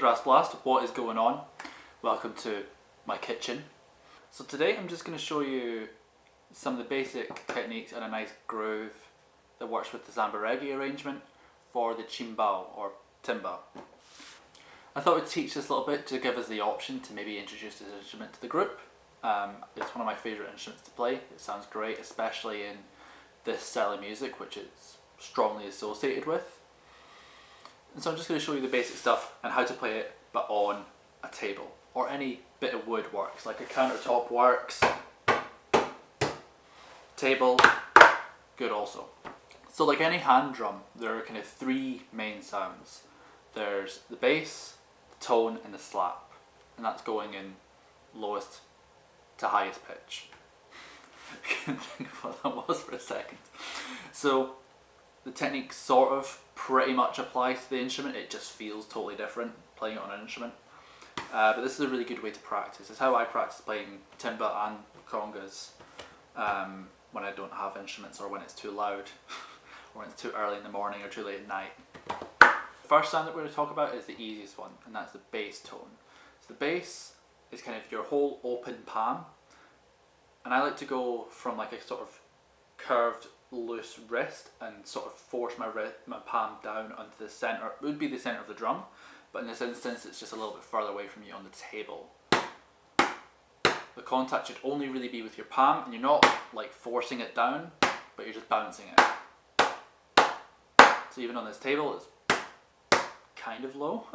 Brass Blast, what is going on? Welcome to my kitchen. So today I'm just going to show you some of the basic techniques and a nice groove that works with the samba reggae arrangement for the Timba or Timba. I thought I'd teach this a little bit to give us the option to maybe introduce this instrument to the group. It's one of my favourite instruments to play. It sounds great, especially in this style of music, which it's strongly associated with. And so I'm just going to show you the basic stuff and how to play it, but on a table or any bit of wood works, like a countertop works, table, good also. So like any hand drum, there are kind of three main sounds. There's the bass, the tone and the slap, and that's going in lowest to highest pitch. I can't think of what that was for a second. So the technique sort of pretty much applies to the instrument, it just feels totally different playing it on an instrument. But this is a really good way to practice. It's how I practice playing timba and congas when I don't have instruments, or when it's too loud, or when it's too early in the morning or too late at night. The first sound that we're going to talk about is the easiest one, and that's the bass tone. So the bass is kind of your whole open palm, and I like to go from like a sort of curved loose wrist and sort of force my palm down onto the centre. It would be the centre of the drum, but in this instance it's just a little bit further away from you on the table. The contact should only really be with your palm, and you're not like forcing it down, but you're just bouncing it. So even on this table it's kind of low.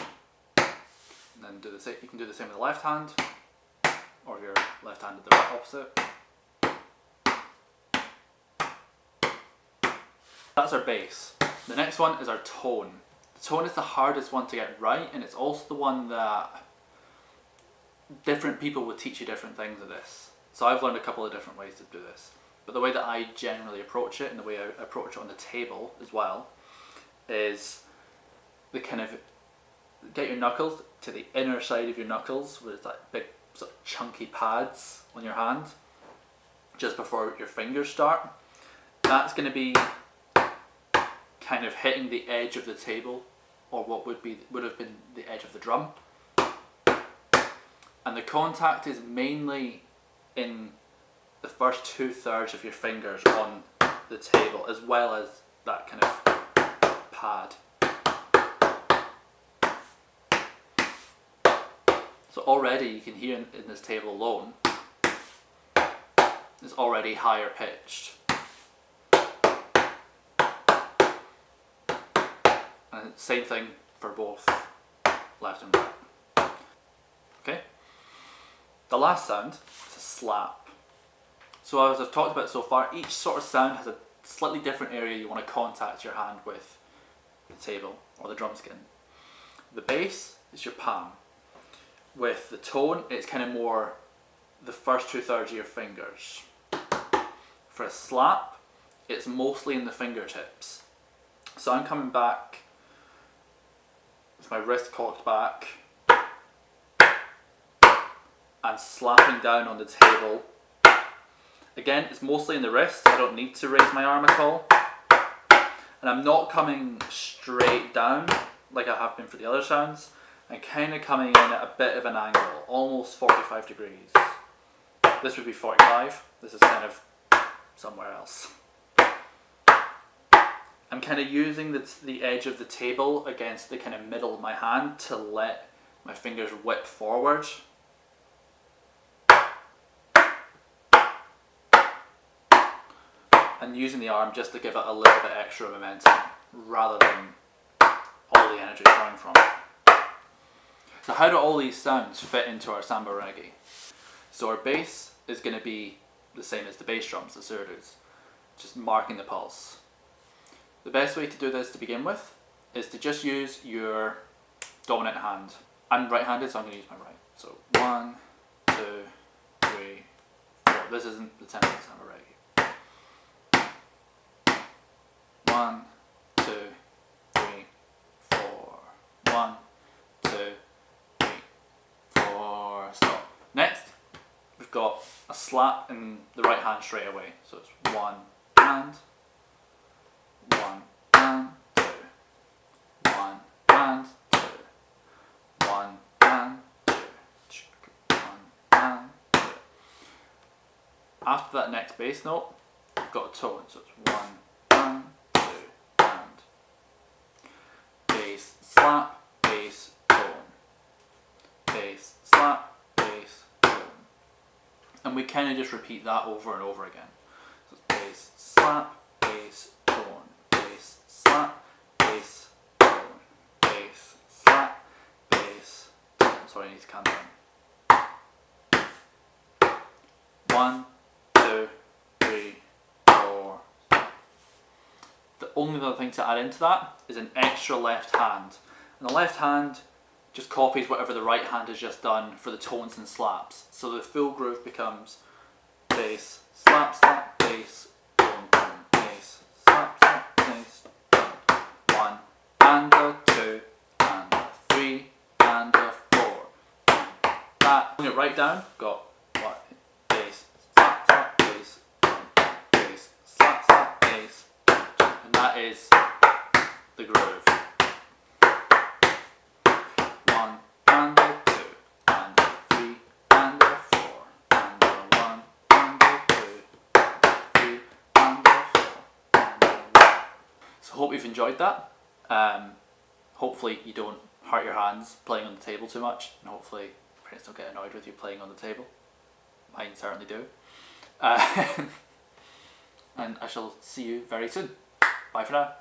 And then do the same. You can do the same with the left hand, or if you're left-handed, the opposite. That's our bass. The next one is our tone. The tone is the hardest one to get right, and it's also the one that different people would teach you different things of this. So I've learned a couple of different ways to do this. But the way that I generally approach it, and the way I approach it on the table as well, is the kind of get your knuckles to the inner side of your knuckles, where it's like big sort of chunky pads on your hand, just before your fingers start. That's going to be kind of hitting the edge of the table, or what would have been the edge of the drum, and the contact is mainly in the first 2/3 of your fingers on the table, as well as that kind of pad. So already you can hear in this table alone, it's already higher pitched. And same thing for both left and right. Okay? The last sound is a slap. So as I've talked about so far, each sort of sound has a slightly different area you want to contact your hand with the table or the drum skin. The bass is your palm. With the tone, it's kind of more the first 2/3 of your fingers. For a slap, it's mostly in the fingertips. So I'm coming back with my wrist cocked back and slapping down on the table. Again, it's mostly in the wrist, I don't need to raise my arm at all. And I'm not coming straight down like I have been for the other sounds. I'm kind of coming in at a bit of an angle, almost 45 degrees. This would be 45, this is kind of somewhere else. I'm kind of using the edge of the table against the kind of middle of my hand to let my fingers whip forward. And using the arm just to give it a little bit extra momentum, rather than all the energy coming from it. So how do all these sounds fit into our samba reggae? So our bass is going to be the same as the bass drums, the surdos, just marking the pulse. The best way to do this to begin with is to just use your dominant hand. I'm right-handed, so I'm going to use my right. So 1, 2, 3, 4. This isn't the tempo of samba reggae. 1, 2, 3, 4. 1, 2, 3, 4. Stop. Next, we've got a slap in the right hand straight away. So it's 1 and 1 and 2, 1 and after that next bass note, you've got a tone. So it's 1, 2, and bass, slap, bass, tone. Bass, slap, bass, tone. And we kind of just repeat that over and over again. So it's bass, slap, bass, tone. Bass, slap, bass, tone. Bass, slap, bass, tone. Sorry, I need to calm down. 1, 2, 3, 4. The only other thing to add into that is an extra left hand. And the left hand just copies whatever the right hand has just done for the tones and slaps. So the full groove becomes bass, slap, slap, bass, tone, tone, bass, slap, slap, bass, tone. 1 and a 2 and a 3 and a 4. That, bring it right down, got what? Bass, slap, slap, bass, tone, bass, slap, slap, bass, tone. And that is the groove. 1 and a 2 and a 3 and a 4 and a 1 and a 2 and a 3 and a 4 and a 1. So hope you've enjoyed that. Hopefully you don't hurt your hands playing on the table too much, and hopefully parents don't get annoyed with you playing on the table. Mine certainly do. And I shall see you very soon. Bye for now.